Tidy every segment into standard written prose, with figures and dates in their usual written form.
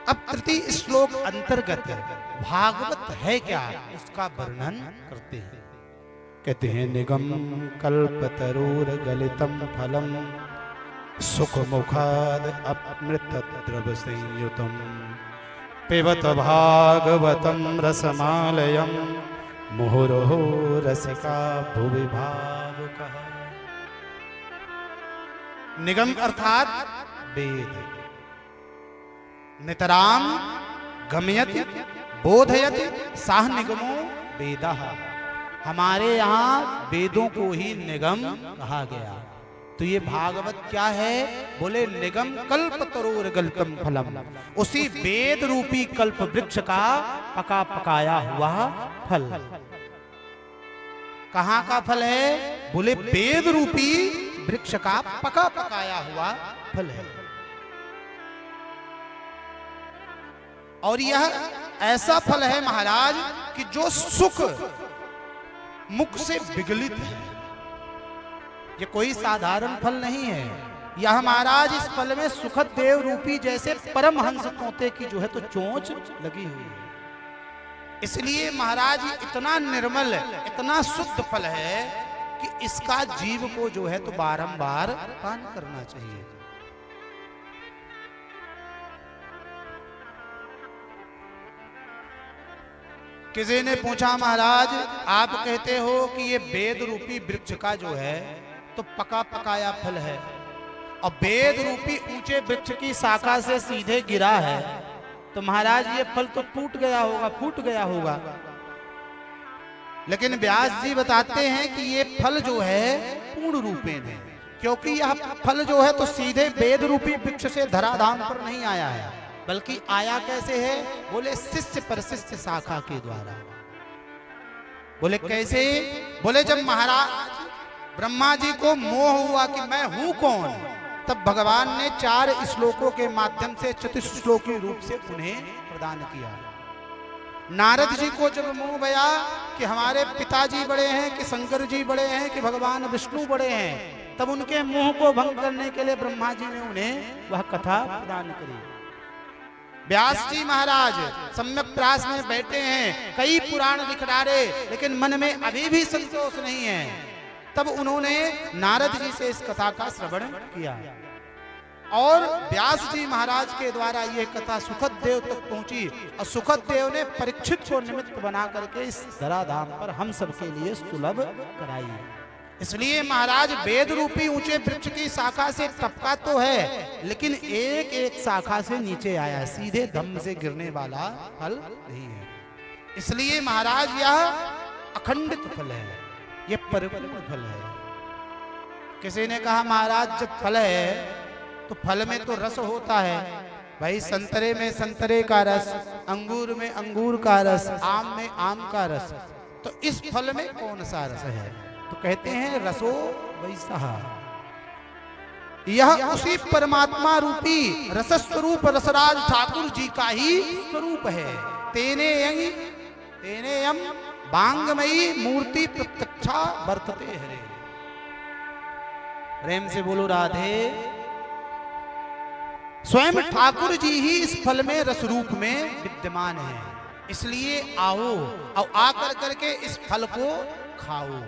अब तृतीय श्लोक अंतर्गत भागवत है क्या, उसका वर्णन करते हैं। कहते हैं निगम कल्पतरोर गलितम फलम सुख मुखाद अमृत द्रव संयुतम पिबत भागवतम रसमालयम मुहुर्हो रसिका भुवि भावुकः। निगम अर्थात वेद, नितराम गमयति बोधयति साह निगमो वेदः। हमारे यहाँ वेदों को ही निगम कहा गया। तो ये भागवत क्या है? बोले निगम कल्प तरोर गलितम फलम, उसी वेद रूपी कल्प वृक्ष का पका पकाया हुआ फल। कहाँ का फल है? बोले वेद रूपी वृक्ष का पका पकाया हुआ फल है। और यह ऐसा फल है महाराज कि जो सुख मुख से विगलित है। ये कोई साधारण फल नहीं है। यह महाराज इस फल में सुखद देव रूपी जैसे परमहंस तोते की जो है तो चोंच लगी हुई है। इसलिए महाराज इतना निर्मल, इतना शुद्ध फल है कि इसका जीव को जो है तो बारंबार पान करना चाहिए। किसी ने पूछा महाराज आप कहते हो कि ये वेद रूपी वृक्ष का जो है तो पका पकाया फल है और वेद रूपी ऊंचे वृक्ष की शाखा से सीधे गिरा है, तो महाराज ये फल तो टूट गया होगा, फूट गया होगा। लेकिन व्यास जी बताते हैं कि ये फल जो है पूर्ण रूपेण है, क्योंकि यह फल जो है तो सीधे वेद रूपी वृक्ष से धराधाम पर नहीं आया है, बल्कि आया कैसे है? बोले शिष्य परशिष्य शाखा के द्वारा। बोले कैसे? बोले जब महाराज ब्रह्मा जी को मोह हुआ कि मैं हूं कौन, तब भगवान ने 4 श्लोकों के माध्यम से चतुश्लोकी रूप से उन्हें प्रदान किया। नारद जी को जब मोह भया कि हमारे पिताजी बड़े हैं कि शंकर जी बड़े हैं कि भगवान विष्णु बड़े हैं, तब उनके मोह को भंग करने के लिए ब्रह्मा जी ने उन्हें वह कथा प्रदान करी। व्यास जी महाराज सम्यक प्रास में बैठे हैं, कई पुराण लिख डाले, लेकिन मन में अभी भी संतोष नहीं है। तब उन्होंने नारद जी से इस कथा का श्रवण किया और व्यास जी महाराज के द्वारा यह कथा सुखद देव तक पहुंची और सुखद देव ने परीक्षित को निमित्त बना करके इस धराधाम पर हम सबके लिए सुलभ कराई। इसलिए महाराज वेद रूपी ऊंचे वृक्ष की शाखा से टपका तो है, लेकिन एक एक शाखा से नीचे आया, सीधे धम्म से गिरने वाला फल नहीं है। इसलिए महाराज यह अखंडित फल है, यह परिपूर्ण फल है। किसी ने कहा महाराज जब फल है तो फल में तो रस होता है, भाई संतरे में संतरे का रस, अंगूर में अंगूर का रस, आम में आम का रस, तो इस फल में कौन सा रस है? तो कहते हैं रसो वैसा। यह उसी परमात्मा रूपी रस स्वरूप रसराज ठाकुर जी का ही स्वरूप है। तेने यम बांगमयी मूर्ति प्रत्यक्षा वर्तते हरे। प्रेम से बोलो राधे। स्वयं ठाकुर जी ही इस फल में रस रूप में विद्यमान है। इसलिए आओ और आकर करके इस फल को खाओ।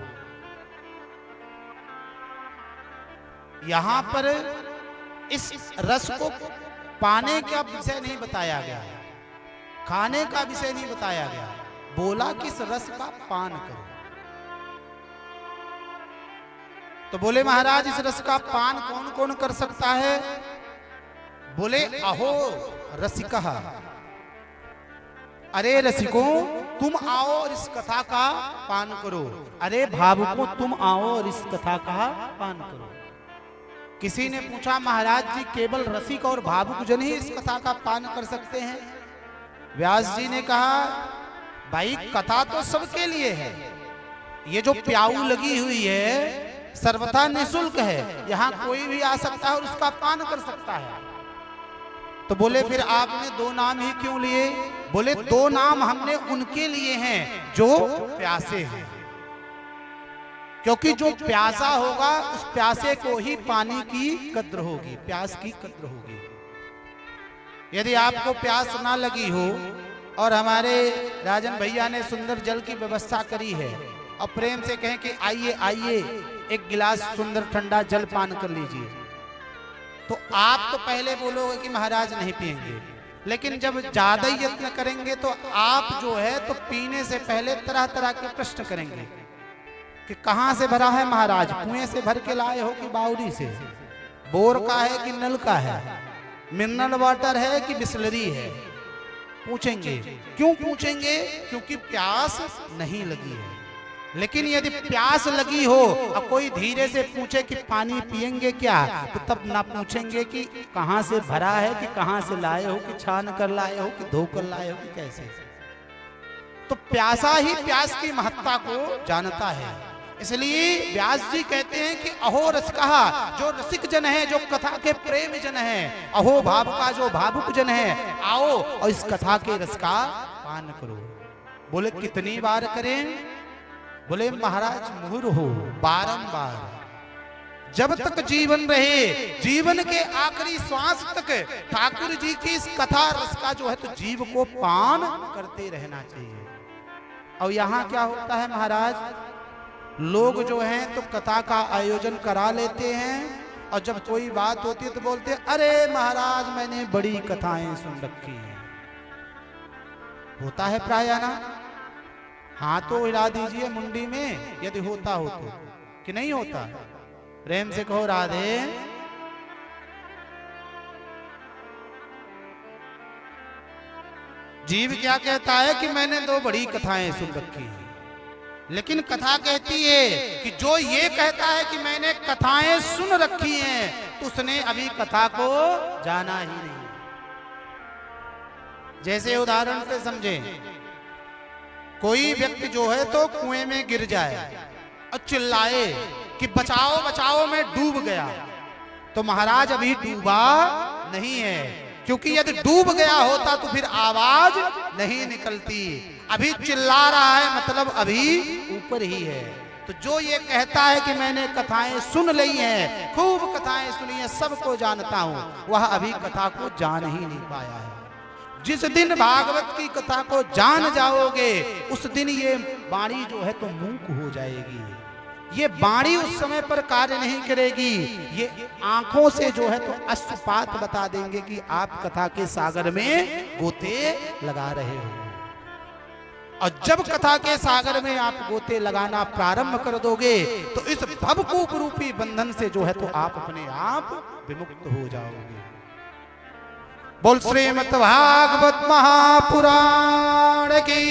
यहां पर इस रस को पाने का विषय नहीं बताया गया, खाने का विषय नहीं बताया गया, बोला कि इस रस का पान करो। तो बोले महाराज इस रस का पान कौन कौन कर सकता है? बोले अहो रसिका, अरे रसिकों तुम आओ और इस कथा का पान करो। अरे भावुकों तुम आओ और इस कथा का पान करो। किसी ने पूछा महाराज जी केवल रसिक और भावुक जन ही इस कथा का पान कर सकते हैं? व्यास जी ने कहा भाई कथा तो सबके लिए है, ये जो प्याऊ लगी हुई है सर्वथा निःशुल्क है, यहाँ कोई भी आ सकता है और उसका पान कर सकता है। तो बोले फिर आपने 2 नाम ही क्यों लिए? बोले 2 नाम हमने उनके लिए हैं जो प्यासे हैं, क्योंकि जो प्यासा होगा उस प्यासे को ही पानी की कद्र होगी, प्यास की कद्र होगी। यदि आपको प्यास ना लगी हो और हमारे राजन भैया ने सुंदर जल की व्यवस्था करी है और प्रेम से कहें कि आइए आइए एक गिलास सुंदर ठंडा जल पान कर लीजिए, तो आप तो पहले बोलोगे कि महाराज नहीं पिएंगे, लेकिन जब ज्यादा ही यत्न करेंगे तो आप जो है तो पीने से पहले तरह तरह के प्रश्न करेंगे कि कहां से भरा है महाराज, कुएं से भर के लाए हो कि बावड़ी से, बोर का है कि नल का है, मिनरल वाटर है कि बिस्लरी है, पूछेंगे। क्यों पूछेंगे? क्योंकि प्यास नहीं लगी है। लेकिन यदि प्यास लगी हो और कोई धीरे से पूछे कि पानी पिएंगे क्या, तो तब ना पूछेंगे कि कहां से भरा है कि कहां से लाए हो, कि छान कर लाए हो कि धो कर लाए हो कि कैसे। तो प्यासा ही प्यास की महत्ता को जानता है। इसलिए व्यास जी कहते हैं कि अहो रस कहा, जो रसिक जन है, जो कथा के प्रेम जन है, अहो भाव का जो भावुक जन है, आओ और इस कथा के रस का पान करो। बोले कितनी बार करें? बोले महाराज मुहुर हो, बारंबार, जब तक जीवन रहे, जीवन के आखिरी श्वास तक ठाकुर जी की इस कथा रस का जो है तो जीव को पान करते रहना चाहिए। और यहाँ क्या होता है महाराज, लोग जो हैं तो कथा का आयोजन करा लेते हैं और जब कोई बात होती है तो बोलते हैं अरे महाराज मैंने बड़ी कथाएं सुन रखी हैं। होता है प्राय ना? हाँ तो हिला दीजिए मुंडी में यदि होता हो तो, कि नहीं होता? प्रेम से कहो राधे। जीव क्या कहता है कि मैंने दो बड़ी कथाएं सुन रखी हैं, लेकिन कथा कहती है कि जो ये कहता है कि मैंने कथाएं सुन रखी हैं तो उसने अभी कथा को जाना ही नहीं। जैसे उदाहरण से समझे, कोई व्यक्ति जो है तो कुएं में गिर जाए और चिल्लाए कि बचाओ बचाओ मैं डूब गया, तो महाराज अभी डूबा नहीं है, क्योंकि यदि डूब गया होता तो फिर आवाज नहीं निकलती। अभी चिल्ला रहा है मतलब अभी ऊपर ही है। तो जो ये कहता है कि मैंने कथाएं सुन ली हैं, खूब कथाएं सुनी हैं, सबको जानता हूं, वह अभी कथा को जान ही नहीं पाया है। जिस दिन भागवत की कथा को जान जाओगे उस दिन ये वाणी जो है तो मूक हो जाएगी। ये वाणी उस समय पर कार्य नहीं करेगी, ये आंखों से जो है तो अश्रुपात बता देंगे कि आप कथा के सागर में गोते लगा रहे हो। और जब कथा के सागर में आप गोते लगाना प्रारंभ कर दोगे तो इस भवकूप रूपी बंधन से जो है तो आप अपने आप विमुक्त हो जाओगे। बोल श्रीमद् भागवत महापुराण की।